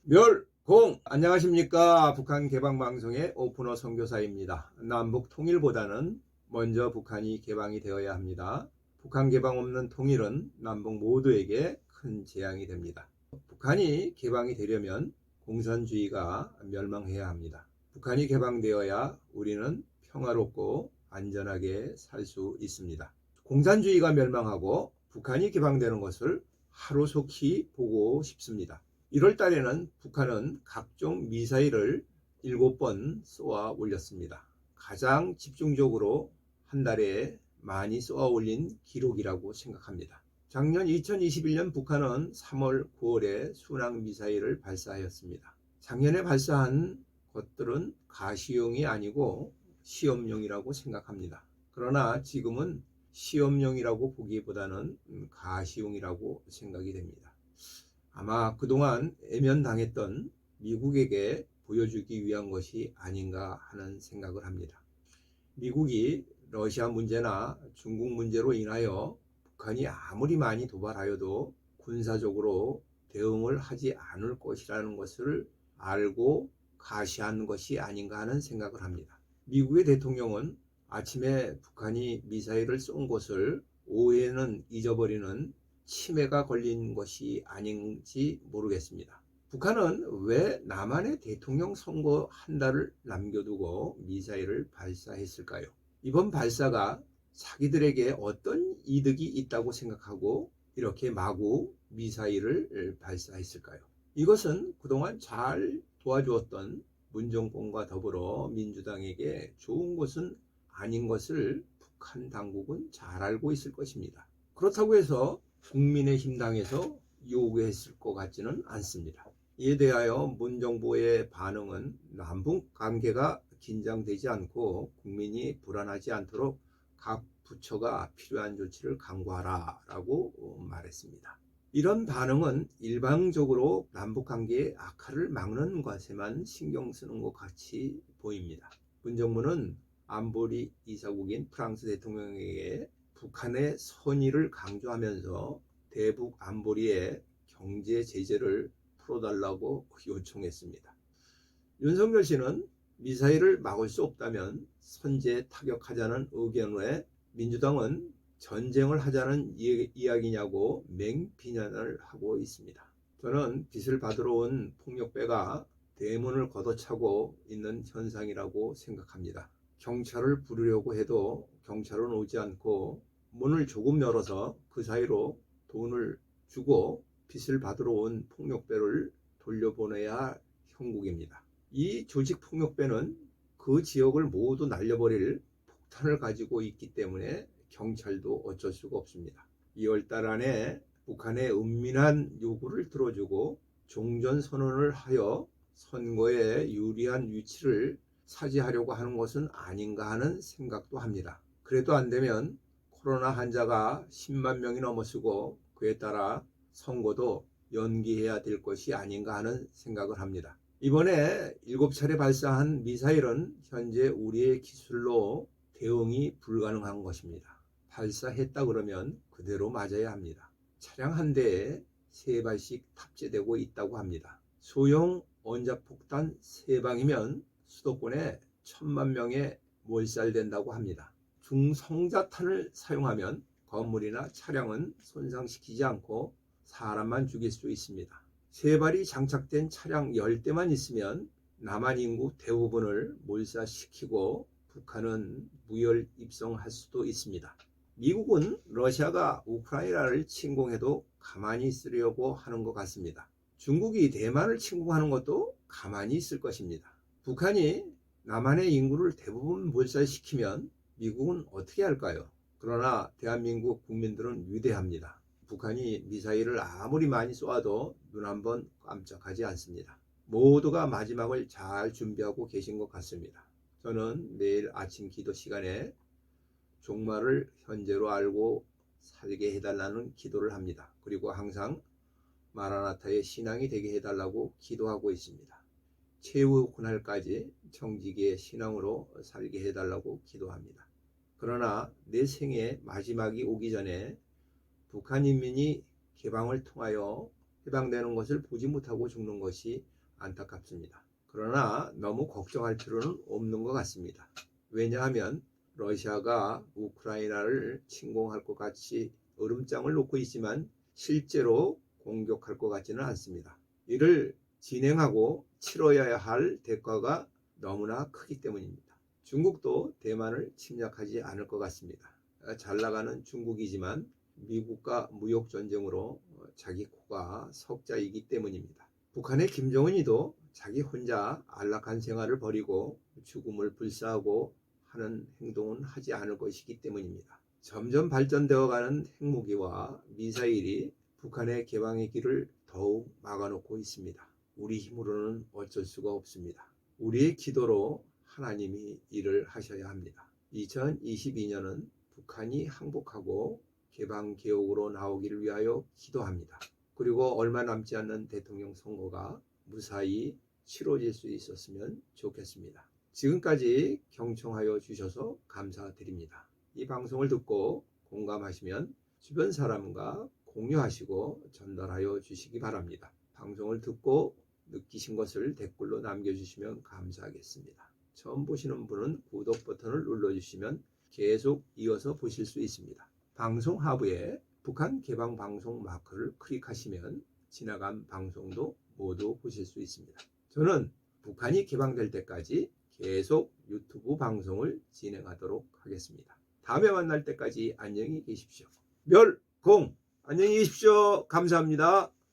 멸공! 안녕하십니까. 북한 개방방송의 오프너 선교사입니다. 남북 통일보다는 먼저 북한이 개방이 되어야 합니다. 북한 개방 없는 통일은 남북 모두에게 큰 재앙이 됩니다. 북한이 개방이 되려면 공산주의가 멸망해야 합니다. 북한이 개방되어야 우리는 평화롭고 안전하게 살 수 있습니다. 공산주의가 멸망하고 북한이 개방되는 것을 하루속히 보고 싶습니다. 1월 달에는 북한은 각종 미사일을 7번 쏘아 올렸습니다. 가장 집중적으로 한 달에 많이 쏘아 올린 기록이라고 생각합니다. 작년 2021년 북한은 3월, 9월에 순항 미사일을 발사하였습니다. 작년에 발사한 것들은 가시용이 아니고 시험용이라고 생각합니다. 그러나 지금은 시험용이라고 보기보다는 가시용이라고 생각이 됩니다. 아마 그동안 애면당했던 미국에게 보여주기 위한 것이 아닌가 하는 생각을 합니다. 미국이 러시아 문제나 중국 문제로 인하여 북한이 아무리 많이 도발하여도 군사적으로 대응을 하지 않을 것이라는 것을 알고 가시한 것이 아닌가 하는 생각을 합니다. 미국의 대통령은 아침에 북한이 미사일을 쏜 것을 오후에는 잊어버리는 치매가 걸린 것이 아닌지 모르겠습니다. 북한은 왜 남한의 대통령 선거 한 달을 남겨두고 미사일을 발사했을까요? 이번 발사가 자기들에게 어떤 이득이 있다고 생각하고 이렇게 마구 미사일을 발사했을까요? 이것은 그동안 잘 도와주었던 문정권과 더불어 민주당에게 좋은 것은 아닌 것을 북한 당국은 잘 알고 있을 것입니다. 그렇다고 해서 국민의힘 당에서 요구했을 것 같지는 않습니다. 이에 대하여 문 정부의 반응은 남북 관계가 긴장되지 않고 국민이 불안하지 않도록 각 부처가 필요한 조치를 강구하라 라고 말했습니다. 이런 반응은 일방적으로 남북 관계의 악화를 막는 것에만 신경 쓰는 것 같이 보입니다. 문 정부는 안보리 이사국인 프랑스 대통령에게 북한의 선의를 강조하면서 대북 안보리의 경제 제재를 풀어달라고 요청했습니다. 윤석열 씨는 미사일을 막을 수 없다면 선제 타격하자는 의견에 민주당은 전쟁을 하자는 이야기냐고 맹비난을 하고 있습니다. 저는 빚을 받으러 온 폭력배가 대문을 걷어차고 있는 현상이라고 생각합니다. 경찰을 부르려고 해도 경찰은 오지 않고 문을 조금 열어서 그 사이로 돈을 주고 빚을 받으러 온 폭력배를 돌려보내야 할 형국입니다. 이 조직 폭력배는 그 지역을 모두 날려버릴 폭탄을 가지고 있기 때문에 경찰도 어쩔 수가 없습니다. 2월달 안에 북한의 은밀한 요구를 들어주고 종전선언을 하여 선거에 유리한 위치를 차지하려고 하는 것은 아닌가 하는 생각도 합니다. 그래도 안 되면 코로나 환자가 10만 명이 넘어서고 그에 따라 선거도 연기해야 될 것이 아닌가 하는 생각을 합니다. 이번에 7차례 발사한 미사일은 현재 우리의 기술로 대응이 불가능한 것입니다. 발사했다 그러면 그대로 맞아야 합니다. 차량 한 대에 3발씩 탑재되고 있다고 합니다. 소형 원자폭탄 3방이면 수도권에 1000만 명에 몰살된다고 합니다. 중성자탄을 사용하면 건물이나 차량은 손상시키지 않고 사람만 죽일 수 있습니다. 3발이 장착된 차량 10대만 있으면 남한 인구 대부분을 몰살시키고 북한은 무혈 입성할 수도 있습니다. 미국은 러시아가 우크라이나를 침공해도 가만히 있으려고 하는 것 같습니다. 중국이 대만을 침공하는 것도 가만히 있을 것입니다. 북한이 남한의 인구를 대부분 몰살시키면 미국은 어떻게 할까요? 그러나 대한민국 국민들은 위대합니다. 북한이 미사일을 아무리 많이 쏘아도 눈 한번 깜짝하지 않습니다. 모두가 마지막을 잘 준비하고 계신 것 같습니다. 저는 매일 아침 기도 시간에 종말을 현재로 알고 살게 해달라는 기도를 합니다. 그리고 항상 마라나타의 신앙이 되게 해달라고 기도하고 있습니다. 최후 그날까지 정직의 신앙으로 살게 해달라고 기도합니다. 그러나 내 생의 마지막이 오기 전에 북한 인민이 개방을 통하여 해방되는 것을 보지 못하고 죽는 것이 안타깝습니다. 그러나 너무 걱정할 필요는 없는 것 같습니다. 왜냐하면 러시아가 우크라이나를 침공할 것 같이 얼음장을 놓고 있지만 실제로 공격할 것 같지는 않습니다. 이를 진행하고 치러야 할 대가가 너무나 크기 때문입니다. 중국도 대만을 침략하지 않을 것 같습니다. 잘 나가는 중국이지만 미국과 무역전쟁으로 자기 코가 석자이기 때문입니다. 북한의 김정은이도 자기 혼자 안락한 생활을 벌이고 죽음을 불사하고 하는 행동은 하지 않을 것이기 때문입니다. 점점 발전되어가는 핵무기와 미사일이 북한의 개방의 길을 더욱 막아놓고 있습니다. 우리 힘으로는 어쩔 수가 없습니다. 우리의 기도로 하나님이 일을 하셔야 합니다. 2022년은 북한이 항복하고 개방개혁으로 나오기를 위하여 기도합니다. 그리고 얼마 남지 않는 대통령 선거가 무사히 치러질 수 있었으면 좋겠습니다. 지금까지 경청하여 주셔서 감사드립니다. 이 방송을 듣고 공감하시면 주변 사람과 공유하시고 전달하여 주시기 바랍니다. 방송을 듣고 느끼신 것을 댓글로 남겨주시면 감사하겠습니다. 처음 보시는 분은 구독 버튼을 눌러주시면 계속 이어서 보실 수 있습니다. 방송 하부에 북한 개방 방송 마크를 클릭하시면 지나간 방송도 모두 보실 수 있습니다. 저는 북한이 개방될 때까지 계속 유튜브 방송을 진행하도록 하겠습니다. 다음에 만날 때까지 안녕히 계십시오. 멸공! 안녕히 계십시오. 감사합니다.